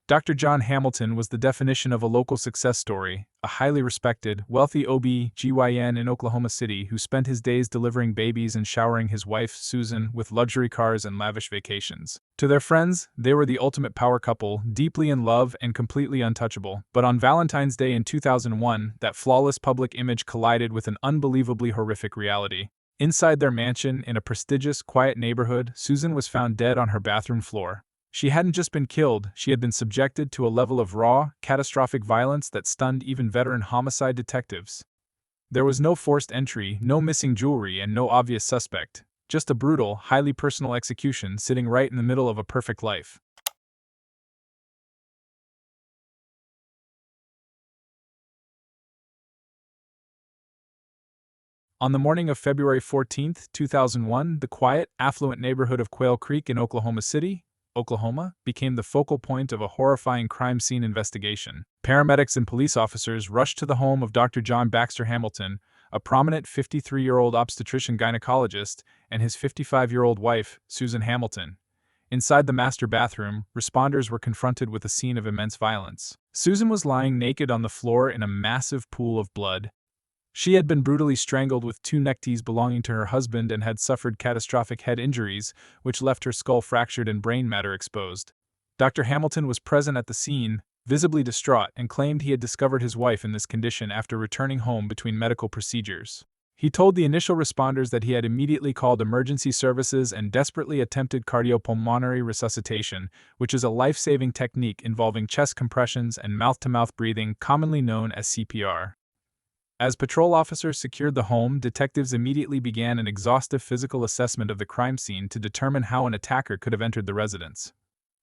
Dr. John Hamilton was the definition of a local success story, a highly respected, wealthy OB/GYN in Oklahoma City who spent his days delivering babies and showering his wife, Susan, with luxury cars and lavish vacations. To their friends, they were the ultimate power couple, deeply in love and completely untouchable. But on Valentine's Day in 2001, that flawless public image collided with an unbelievably horrific reality. Inside their mansion in a prestigious, quiet neighborhood, Susan was found dead on her bathroom floor. She hadn't just been killed, she had been subjected to a level of raw, catastrophic violence that stunned even veteran homicide detectives. There was no forced entry, no missing jewelry, and no obvious suspect. Just a brutal, highly personal execution sitting right in the middle of a perfect life. On the morning of February 14, 2001, the quiet, affluent neighborhood of Quail Creek in Oklahoma City, Oklahoma, became the focal point of a horrifying crime scene investigation. Paramedics and police officers rushed to the home of Dr. John Baxter Hamilton, a prominent 53-year-old obstetrician-gynecologist, and his 55-year-old wife, Susan Hamilton. Inside the master bathroom, responders were confronted with a scene of immense violence. Susan was lying naked on the floor in a massive pool of blood. She had been brutally strangled with two neckties belonging to her husband and had suffered catastrophic head injuries, which left her skull fractured and brain matter exposed. Dr. Hamilton was present at the scene, visibly distraught, and claimed he had discovered his wife in this condition after returning home between medical procedures. He told the initial responders that he had immediately called emergency services and desperately attempted cardiopulmonary resuscitation, which is a life-saving technique involving chest compressions and mouth-to-mouth breathing, commonly known as CPR. As patrol officers secured the home, detectives immediately began an exhaustive physical assessment of the crime scene to determine how an attacker could have entered the residence.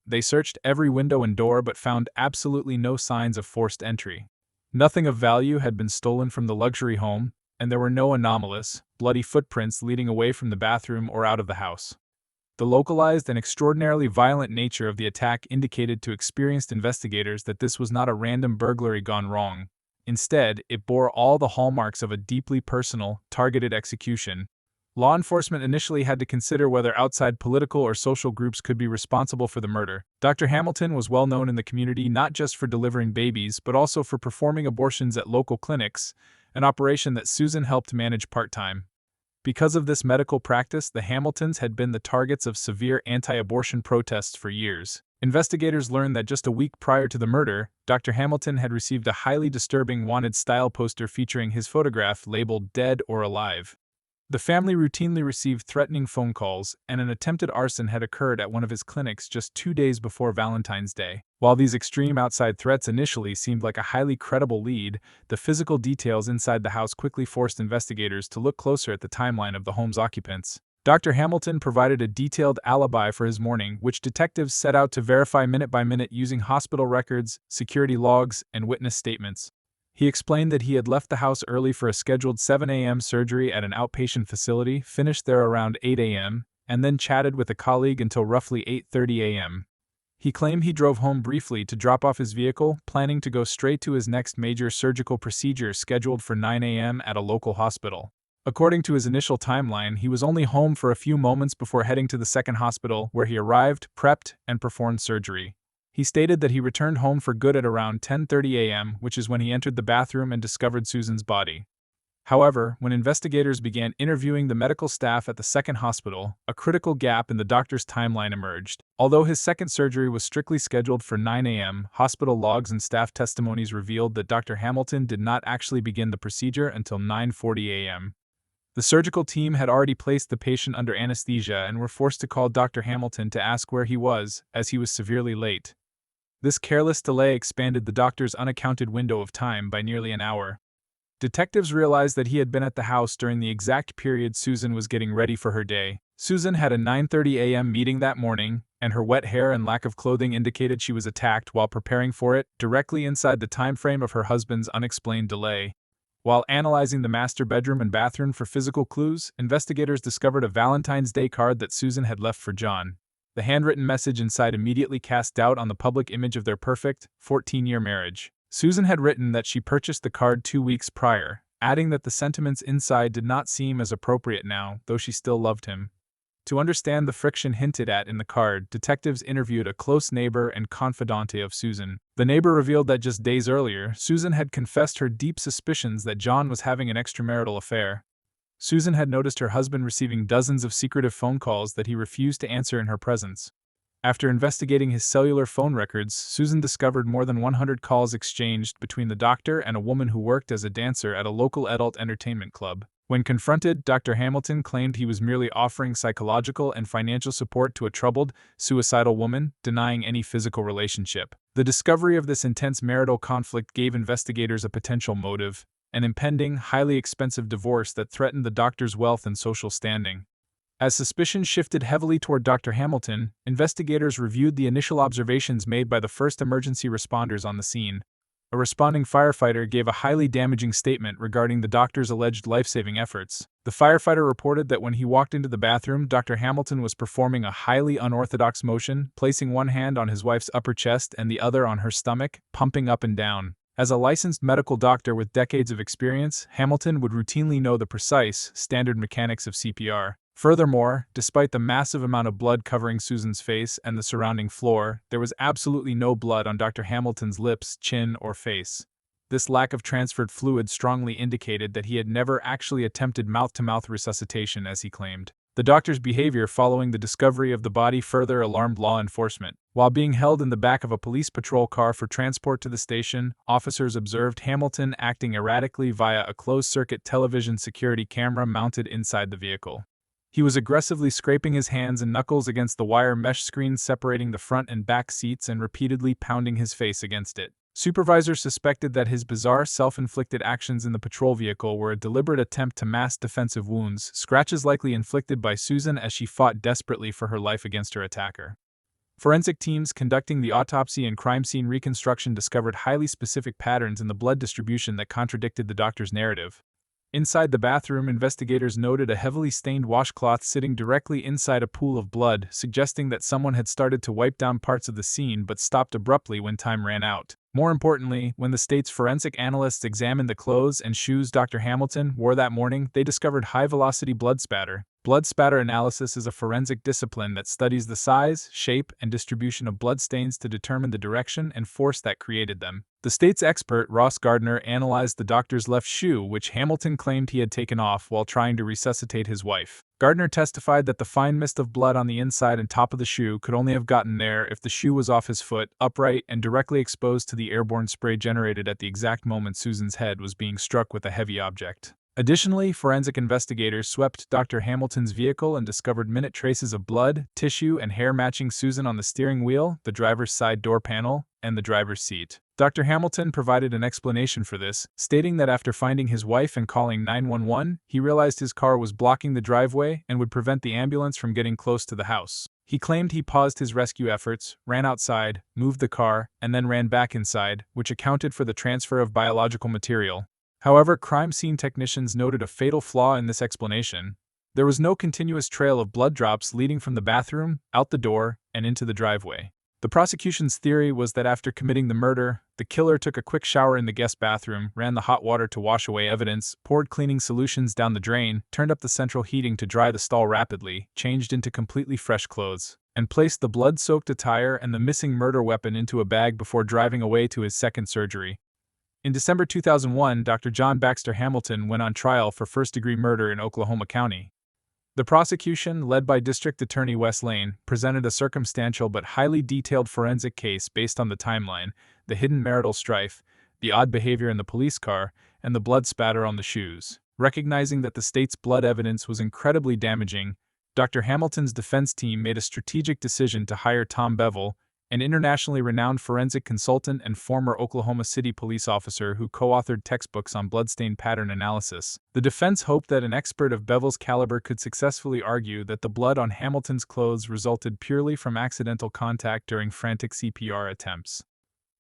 They searched every window and door but found absolutely no signs of forced entry. Nothing of value had been stolen from the luxury home, and there were no anomalous, bloody footprints leading away from the bathroom or out of the house. The localized and extraordinarily violent nature of the attack indicated to experienced investigators that this was not a random burglary gone wrong. Instead, it bore all the hallmarks of a deeply personal, targeted execution. Law enforcement initially had to consider whether outside political or social groups could be responsible for the murder. Dr. Hamilton was well known in the community not just for delivering babies but also for performing abortions at local clinics, an operation that Susan helped manage part-time. Because of this medical practice, the Hamiltons had been the targets of severe anti-abortion protests for years. Investigators learned that just a week prior to the murder, Dr. Hamilton had received a highly disturbing wanted-style poster featuring his photograph labeled "Dead or Alive." The family routinely received threatening phone calls, and an attempted arson had occurred at one of his clinics just 2 days before Valentine's Day. While these extreme outside threats initially seemed like a highly credible lead, the physical details inside the house quickly forced investigators to look closer at the timeline of the home's occupants. Dr. Hamilton provided a detailed alibi for his morning, which detectives set out to verify minute by minute using hospital records, security logs, and witness statements. He explained that he had left the house early for a scheduled 7 a.m. surgery at an outpatient facility, finished there around 8 a.m., and then chatted with a colleague until roughly 8:30 a.m. He claimed he drove home briefly to drop off his vehicle, planning to go straight to his next major surgical procedure scheduled for 9 a.m. at a local hospital. According to his initial timeline, he was only home for a few moments before heading to the second hospital, where he arrived, prepped, and performed surgery. He stated that he returned home for good at around 10:30 a.m., which is when he entered the bathroom and discovered Susan's body. However, when investigators began interviewing the medical staff at the second hospital, a critical gap in the doctor's timeline emerged. Although his second surgery was strictly scheduled for 9 a.m., hospital logs and staff testimonies revealed that Dr. Hamilton did not actually begin the procedure until 9:40 a.m. The surgical team had already placed the patient under anesthesia and were forced to call Dr. Hamilton to ask where he was, as he was severely late. This careless delay expanded the doctor's unaccounted window of time by nearly an hour. Detectives realized that he had been at the house during the exact period Susan was getting ready for her day. Susan had a 9:30 a.m. meeting that morning, and her wet hair and lack of clothing indicated she was attacked while preparing for it, directly inside the time frame of her husband's unexplained delay. While analyzing the master bedroom and bathroom for physical clues, investigators discovered a Valentine's Day card that Susan had left for John. The handwritten message inside immediately cast doubt on the public image of their perfect, 14-year marriage. Susan had written that she purchased the card 2 weeks prior, adding that the sentiments inside did not seem as appropriate now, though she still loved him. To understand the friction hinted at in the card, detectives interviewed a close neighbor and confidante of Susan. The neighbor revealed that just days earlier, Susan had confessed her deep suspicions that John was having an extramarital affair. Susan had noticed her husband receiving dozens of secretive phone calls that he refused to answer in her presence. After investigating his cellular phone records, Susan discovered more than 100 calls exchanged between the doctor and a woman who worked as a dancer at a local adult entertainment club. When confronted, Dr. Hamilton claimed he was merely offering psychological and financial support to a troubled, suicidal woman, denying any physical relationship. The discovery of this intense marital conflict gave investigators a potential motive: an impending, highly expensive divorce that threatened the doctor's wealth and social standing. As suspicion shifted heavily toward Dr. Hamilton, investigators reviewed the initial observations made by the first emergency responders on the scene. A responding firefighter gave a highly damaging statement regarding the doctor's alleged life-saving efforts. The firefighter reported that when he walked into the bathroom, Dr. Hamilton was performing a highly unorthodox motion, placing one hand on his wife's upper chest and the other on her stomach, pumping up and down. As a licensed medical doctor with decades of experience, Hamilton would routinely know the precise, standard mechanics of CPR. Furthermore, despite the massive amount of blood covering Susan's face and the surrounding floor, there was absolutely no blood on Dr. Hamilton's lips, chin, or face. This lack of transferred fluid strongly indicated that he had never actually attempted mouth-to-mouth resuscitation as he claimed. The doctor's behavior following the discovery of the body further alarmed law enforcement. While being held in the back of a police patrol car for transport to the station, officers observed Hamilton acting erratically via a closed-circuit television security camera mounted inside the vehicle. He was aggressively scraping his hands and knuckles against the wire mesh screen separating the front and back seats and repeatedly pounding his face against it. Supervisors suspected that his bizarre self-inflicted actions in the patrol vehicle were a deliberate attempt to mask defensive wounds, scratches likely inflicted by Susan as she fought desperately for her life against her attacker. Forensic teams conducting the autopsy and crime scene reconstruction discovered highly specific patterns in the blood distribution that contradicted the doctor's narrative. Inside the bathroom, investigators noted a heavily stained washcloth sitting directly inside a pool of blood, suggesting that someone had started to wipe down parts of the scene but stopped abruptly when time ran out. More importantly, when the state's forensic analysts examined the clothes and shoes Dr. Hamilton wore that morning, they discovered high-velocity blood spatter. Blood spatter analysis is a forensic discipline that studies the size, shape, and distribution of bloodstains to determine the direction and force that created them. The state's expert, Ross Gardner, analyzed the doctor's left shoe, which Hamilton claimed he had taken off while trying to resuscitate his wife. Gardner testified that the fine mist of blood on the inside and top of the shoe could only have gotten there if the shoe was off his foot, upright, and directly exposed to the airborne spray generated at the exact moment Susan's head was being struck with a heavy object. Additionally, forensic investigators swept Dr. Hamilton's vehicle and discovered minute traces of blood, tissue, and hair matching Susan on the steering wheel, the driver's side door panel, and the driver's seat. Dr. Hamilton provided an explanation for this, stating that after finding his wife and calling 911, he realized his car was blocking the driveway and would prevent the ambulance from getting close to the house. He claimed he paused his rescue efforts, ran outside, moved the car, and then ran back inside, which accounted for the transfer of biological material. However, crime scene technicians noted a fatal flaw in this explanation. There was no continuous trail of blood drops leading from the bathroom, out the door, and into the driveway. The prosecution's theory was that after committing the murder, the killer took a quick shower in the guest bathroom, ran the hot water to wash away evidence, poured cleaning solutions down the drain, turned up the central heating to dry the stall rapidly, changed into completely fresh clothes, and placed the blood-soaked attire and the missing murder weapon into a bag before driving away to his second surgery. In December 2001, Dr. John Baxter Hamilton went on trial for first-degree murder in Oklahoma County. The prosecution, led by District Attorney Wes Lane, presented a circumstantial but highly detailed forensic case based on the timeline, the hidden marital strife, the odd behavior in the police car, and the blood spatter on the shoes. Recognizing that the state's blood evidence was incredibly damaging, Dr. Hamilton's defense team made a strategic decision to hire Tom Bevel, an internationally renowned forensic consultant and former Oklahoma City police officer who co-authored textbooks on bloodstain pattern analysis. The defense hoped that an expert of Bevel's caliber could successfully argue that the blood on Hamilton's clothes resulted purely from accidental contact during frantic CPR attempts.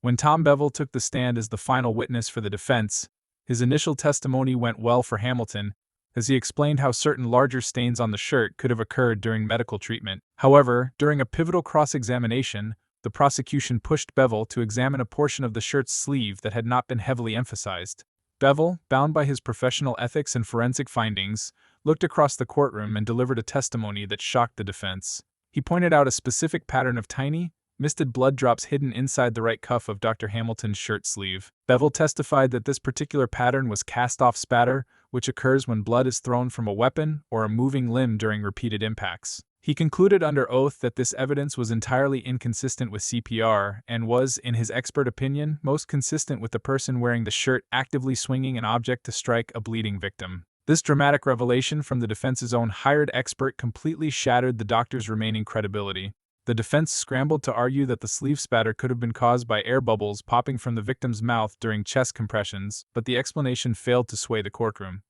When Tom Bevel took the stand as the final witness for the defense, his initial testimony went well for Hamilton, as he explained how certain larger stains on the shirt could have occurred during medical treatment. However, during a pivotal cross-examination, the prosecution pushed Bevel to examine a portion of the shirt's sleeve that had not been heavily emphasized. Bevel, bound by his professional ethics and forensic findings, looked across the courtroom and delivered a testimony that shocked the defense. He pointed out a specific pattern of tiny, misted blood drops hidden inside the right cuff of Dr. Hamilton's shirt sleeve. Bevel testified that this particular pattern was cast-off spatter, which occurs when blood is thrown from a weapon or a moving limb during repeated impacts. He concluded under oath that this evidence was entirely inconsistent with CPR and was, in his expert opinion, most consistent with the person wearing the shirt actively swinging an object to strike a bleeding victim. This dramatic revelation from the defense's own hired expert completely shattered the doctor's remaining credibility. The defense scrambled to argue that the sleeve spatter could have been caused by air bubbles popping from the victim's mouth during chest compressions, but the explanation failed to sway the courtroom.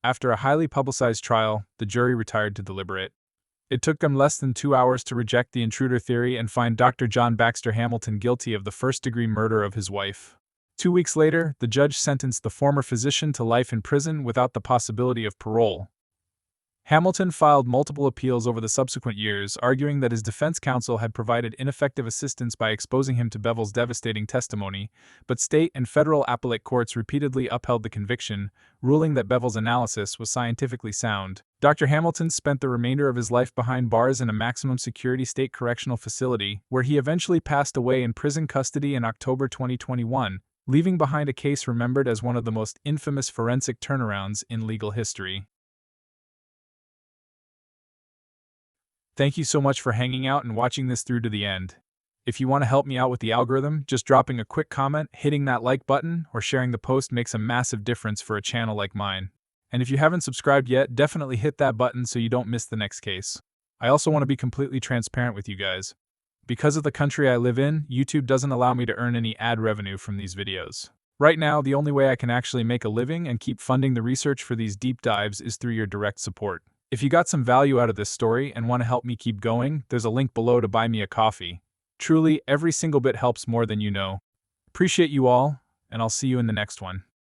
After a highly publicized trial, the jury retired to deliberate. It took them less than 2 hours to reject the intruder theory and find Dr. John Baxter Hamilton guilty of the first-degree murder of his wife. 2 weeks later, the judge sentenced the former physician to life in prison without the possibility of parole. Hamilton filed multiple appeals over the subsequent years, arguing that his defense counsel had provided ineffective assistance by exposing him to Bevel's devastating testimony, but state and federal appellate courts repeatedly upheld the conviction, ruling that Bevel's analysis was scientifically sound. Dr. Hamilton spent the remainder of his life behind bars in a maximum security state correctional facility, where he eventually passed away in prison custody in October 2021, leaving behind a case remembered as one of the most infamous forensic turnarounds in legal history. Thank you so much for hanging out and watching this through to the end. If you want to help me out with the algorithm, just dropping a quick comment, hitting that like button, or sharing the post makes a massive difference for a channel like mine. And if you haven't subscribed yet, definitely hit that button so you don't miss the next case. I also want to be completely transparent with you guys. Because of the country I live in, YouTube doesn't allow me to earn any ad revenue from these videos. Right now, the only way I can actually make a living and keep funding the research for these deep dives is through your direct support. If you got some value out of this story and want to help me keep going, there's a link below to buy me a coffee. Truly, every single bit helps more than you know. Appreciate you all, and I'll see you in the next one.